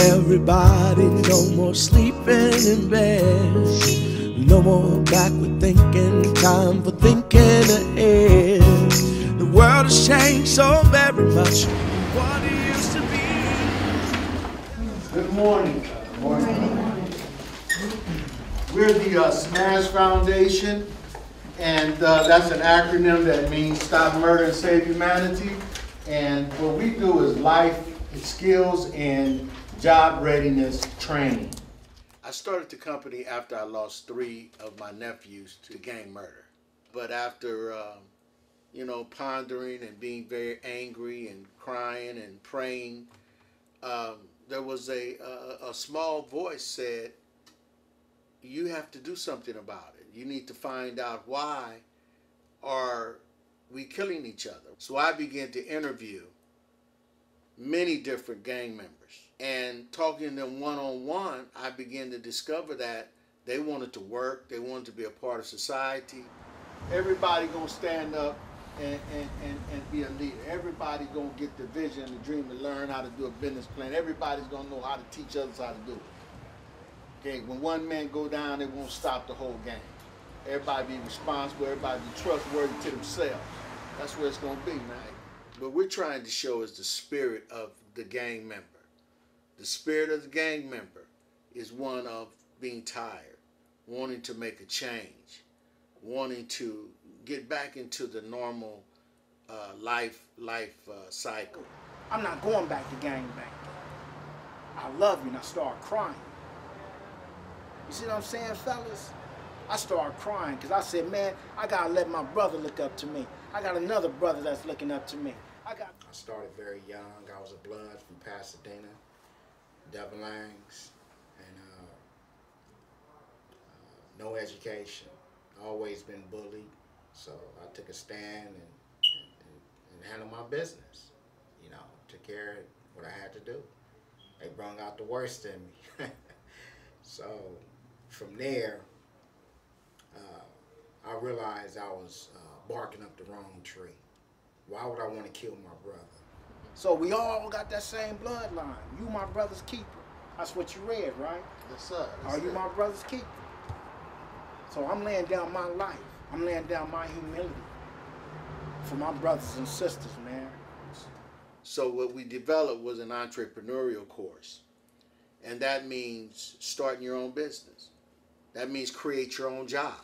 Everybody, no more sleeping in bed. No more backward thinking, time for thinking ahead. The world has changed so very much from what it used to be. Good morning. Good morning. We're the S.M.A.S.H Foundation, and that's an acronym that means Stop Murder and Save Humanity. And what we do is life skills and job readiness training. I started the company after I lost 3 of my nephews to gang murder. But after, pondering and being very angry and crying and praying, there was a small voice said, you have to do something about it. You need to find out why are we killing each other. So I began to interview many different gang members. And talking to them one-on-one, I began to discover that they wanted to work, they wanted to be a part of society. Everybody gonna stand up and be a leader. Everybody gonna get the vision and the dream to learn how to do a business plan. Everybody's gonna know how to teach others how to do it. Okay, when one man go down, it won't stop the whole gang. Everybody be responsible, everybody be trustworthy to themselves. That's where it's gonna be, man. What we're trying to show is the spirit of the gang member. The spirit of the gang member is one of being tired, wanting to make a change, wanting to get back into the normal life cycle. I'm not going back to gangbang. I love you, and I start crying. You see what I'm saying, fellas? I started crying because I said, man, I gotta let my brother look up to me. I got another brother that's looking up to me. I started very young. I was a blood from Pasadena, Devil Langs, and no education. Always been bullied, so I took a stand and handled my business. You know, took care of what I had to do. They brought out the worst in me. So from there, I realized I was barking up the wrong tree. Why would I want to kill my brother? So we all got that same bloodline. You my brother's keeper. That's what you read, right? Yes, sir. Yes, Are you my brother's keeper? So I'm laying down my life. I'm laying down my humility for my brothers and sisters, man. So what we developed was an entrepreneurial course. And that means starting your own business. That means create your own job.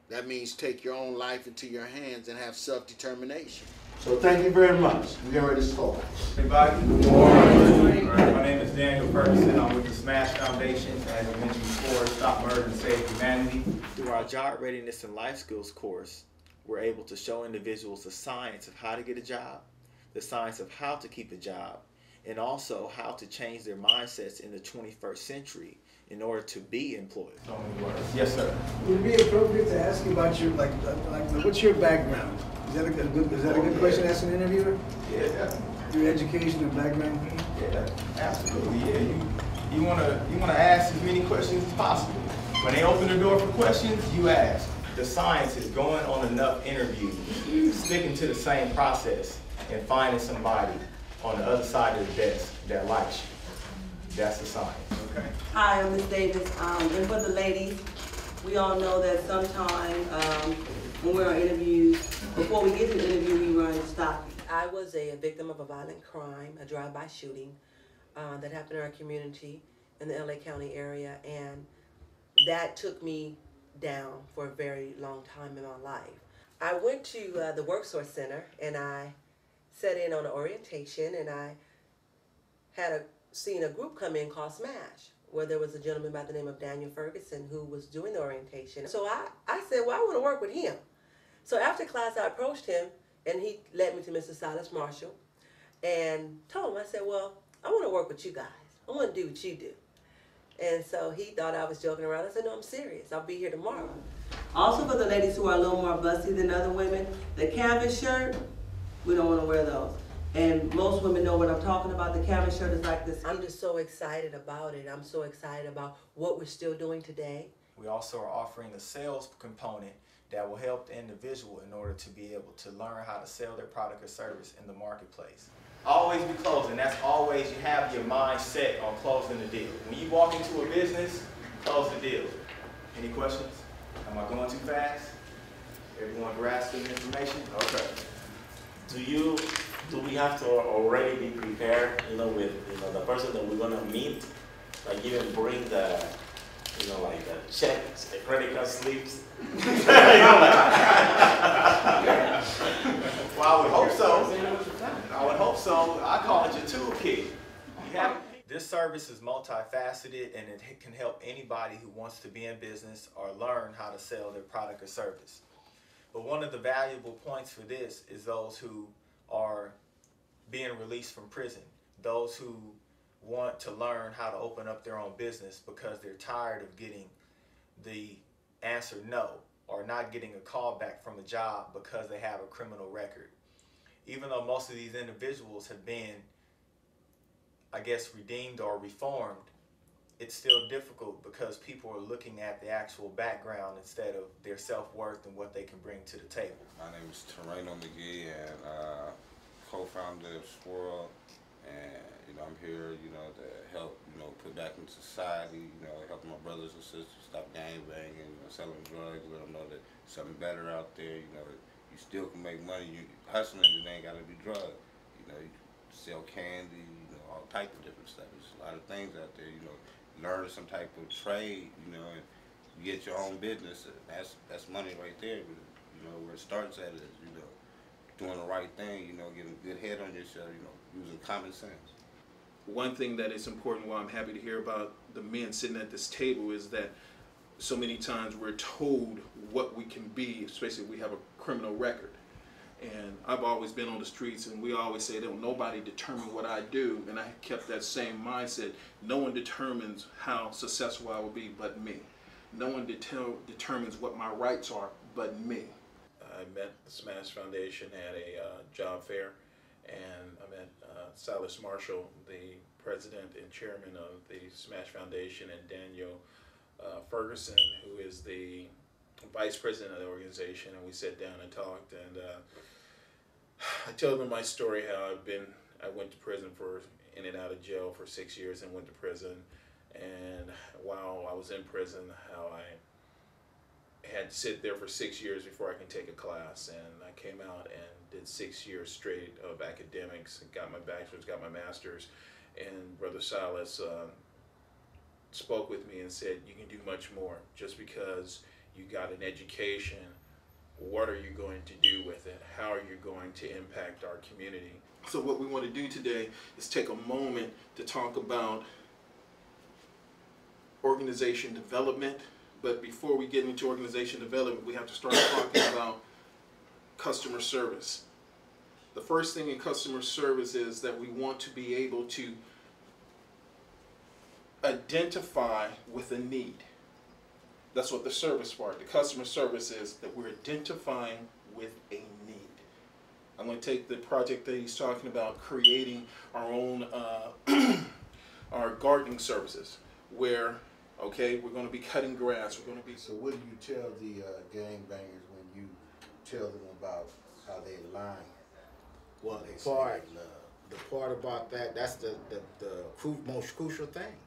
That means take your own life into your hands and have self-determination. So thank you very much. We're getting ready to start. Everybody, good morning. My name is Daniel Ferguson. I'm with the S.M.A.S.H Foundation. As I mentioned before, Stop Murder and Save Humanity. Through our Job Readiness and Life Skills course, we're able to show individuals the science of how to get a job, the science of how to keep a job, and also how to change their mindsets in the 21st century in order to be employed. Yes, sir. Would it be appropriate to ask you about your what's your background? Is that a good question to ask an interviewer? Yeah. Your education and background? Yeah, absolutely. Yeah, you wanna ask as many questions as possible. When they open the door for questions, you ask. The science is going on enough interviews, sticking to the same process, and finding somebody on the other side of the desk that likes you. That's the science. Okay. Hi, I'm Ms. Davis. And for the ladies, we all know that sometimes when we're on interviews, before we get to the interview, we run stocky. I was a victim of a violent crime, a drive-by shooting that happened in our community in the LA County area, and that took me down for a very long time in my life. I went to the Worksource Center and I sat in on an orientation, and I had seen a group come in called S.M.A.S.H, where there was a gentleman by the name of Daniel Ferguson who was doing the orientation. So I said, well, I want to work with him. So after class, I approached him, and he led me to Mr. Silas Marshall and told him, I said, well, I want to work with you guys. I want to do what you do. And so he thought I was joking around. I said, no, I'm serious. I'll be here tomorrow. Also for the ladies who are a little more busty than other women, the canvas shirt, we don't want to wear those. And most women know what I'm talking about. The canvas shirt is like this. I'm just so excited about it. I'm so excited about what we're still doing today. We also are offering a sales component that will help the individual in order to be able to learn how to sell their product or service in the marketplace. Always be closing. That's always, you have your mind set on closing the deal. When you walk into a business, close the deal. Any questions? Am I going too fast? Everyone grasping the information? Okay. Do we have to already be prepared, with, the person that we're gonna meet? Like even bring the, like the checks, the credit card slips? Well, I would hope so. I would hope so. I call it your toolkit. This service is multifaceted, and it can help anybody who wants to be in business or learn how to sell their product or service. But one of the valuable points for this is those who are being released from prison, those who want to learn how to open up their own business because they're tired of getting the answer no, or not getting a call back from a job because they have a criminal record. Even though most of these individuals have been, I guess, redeemed or reformed, it's still difficult because people are looking at the actual background instead of their self-worth and what they can bring to the table. My name is Terreno McGee, and co-founder of Swirl, and I'm here, to help, put back into society, helping my brothers and sisters stop gang banging, selling drugs, let them know that something better out there, you still can make money, you hustling, it ain't gotta be drugs, you sell candy, all type of different stuff. There's a lot of things out there, learn some type of trade, and you get your own business. That's money right there. Where it starts at is, doing the right thing, getting a good head on yourself, using common sense. One thing that is important, why I'm happy to hear about the men sitting at this table, is that so many times we're told what we can be, especially if we have a criminal record. And I've always been on the streets, and we always say that nobody determines what I do, and I kept that same mindset. No one determines how successful I will be but me. No one determines what my rights are but me. I met the S.M.A.S.H Foundation at a job fair, and I met Silas Marshall, the president and chairman of the S.M.A.S.H Foundation, and Daniel Ferguson, who is the vice president of the organization, and we sat down and talked, and I told them my story, how I went to prison in and out of jail for 6 years and went to prison, and while I was in prison, how I had to sit there for 6 years before I can take a class, and I came out and did 6 years straight of academics, got my bachelor's, got my master's, and Brother Silas spoke with me and said, you can do much more. Just because you got an education, what are you going to do with it? How are you going to impact our community? So what we want to do today is take a moment to talk about organization development. But before we get into organization development, we have to start talking about customer service. The first thing in customer service is that we want to be able to identify with a need. That's what the service part, the customer service is, that we're identifying with a need. I'm going to take the project that he's talking about, creating our own our gardening services, where, okay, we're going to be cutting grass, we're going to be... So what do you tell the gangbangers when you tell them about how they lying? Well, the part about that, that's the most crucial thing.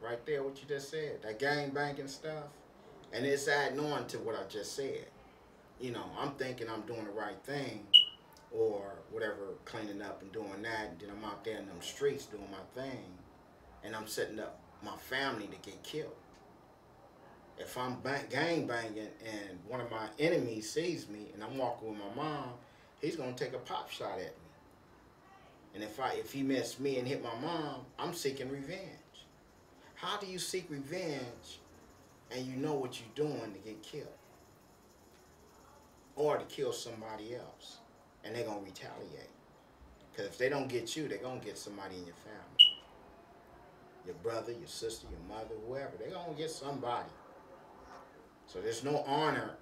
Right there, what you just said, that gangbanging stuff. And it's adding on to what I just said. I'm thinking I'm doing the right thing, or whatever, cleaning up and doing that, and then I'm out there in them streets doing my thing, and I'm setting up my family to get killed. If I'm gang banging and one of my enemies sees me and I'm walking with my mom, he's gonna take a pop shot at me. And if he missed me and hit my mom, I'm seeking revenge. How do you seek revenge and you know what you're doing to get killed? Or to kill somebody else, and they're gonna retaliate. Because if they don't get you, they're gonna get somebody in your family. Your brother, your sister, your mother, whoever, they're gonna get somebody. So there's no honor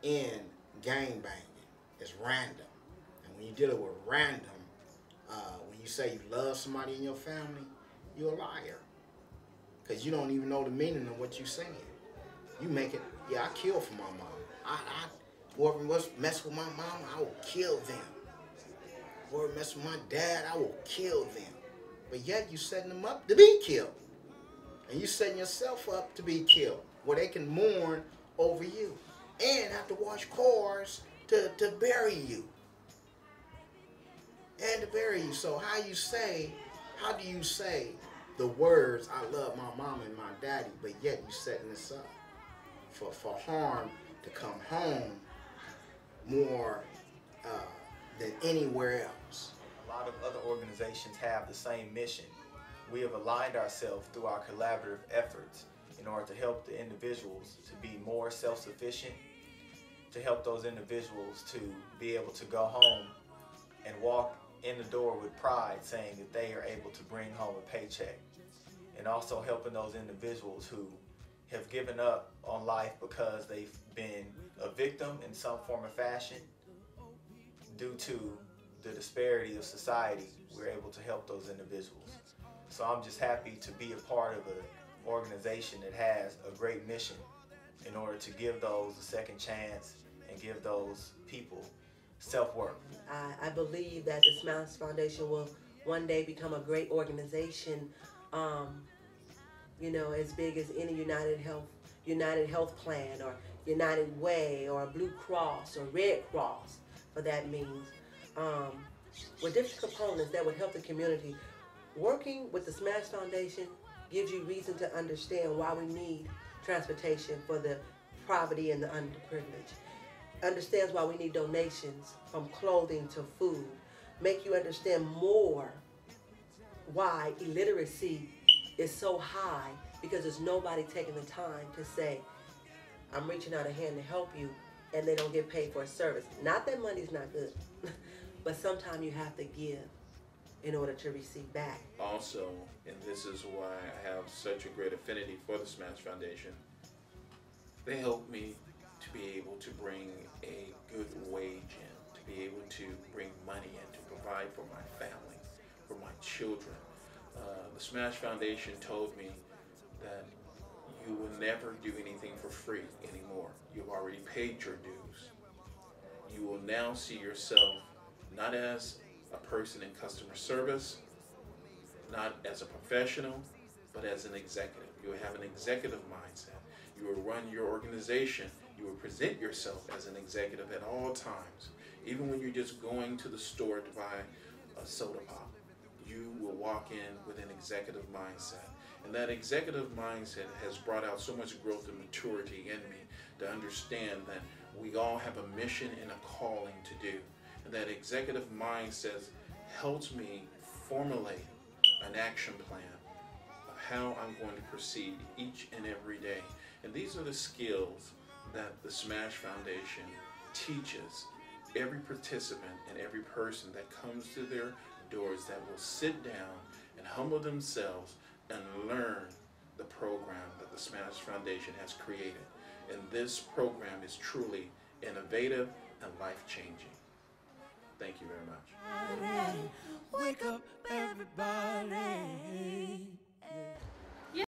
in gang banging. It's random. And when you're dealing with random, when you say you love somebody in your family, you're a liar. Because you don't even know the meaning of what you're saying. You make it, yeah, I kill for my mom. Whoever must mess with my mom, I will kill them. word mess with my dad, I will kill them. But yet you setting them up to be killed. And you setting yourself up to be killed, where they can mourn over you and have to wash cars to bury you. And to bury you. So how do you say the words, I love my mom and my daddy, but yet you setting this up for harm to come home more than anywhere else? A lot of other organizations have the same mission. We have aligned ourselves through our collaborative efforts in order to help the individuals to be more self-sufficient, to help those individuals to be able to go home and walk in the door with pride, saying that they are able to bring home a paycheck, and also helping those individuals who have given up on life because they've been a victim in some form or fashion due to the disparity of society. We're able to help those individuals. So I'm just happy to be a part of an organization that has a great mission in order to give those a second chance and give those people self-worth. I believe that the S.M.A.S.H Foundation will one day become a great organization, as big as any United Health Plan or United Way or Blue Cross or Red Cross for that means, with different components that would help the community. Working with the S.M.A.S.H Foundation gives you reason to understand why we need transportation for the poverty and the underprivileged. Understands why we need donations from clothing to food. Make you understand more why illiteracy is so high, because there's nobody taking the time to say, I'm reaching out a hand to help you, and they don't get paid for a service. Not that money's not good, but sometimes you have to give in order to receive back. Also, and this is why I have such a great affinity for the S.M.A.S.H Foundation, they help me to be able to bring a good wage in, to be able to bring money in, to provide for my family, for my children. The S.M.A.S.H Foundation told me that you will never do anything for free anymore. You've already paid your dues. You will now see yourself not as a person in customer service, not as a professional, but as an executive. You will have an executive mindset. You will run your organization. You will present yourself as an executive at all times. Even when you're just going to the store to buy a soda pop, you will walk in with an executive mindset. And that executive mindset has brought out so much growth and maturity in me to understand that we all have a mission and a calling to do. And that executive mindset helps me formulate an action plan of how I'm going to proceed each and every day. And these are the skills that the S.M.A.S.H Foundation teaches every participant and every person that comes to their doors, that will sit down and humble themselves and learn the program that the S.M.A.S.H Foundation has created. And this program is truly innovative and life-changing. Thank you very much. Wake up, everybody.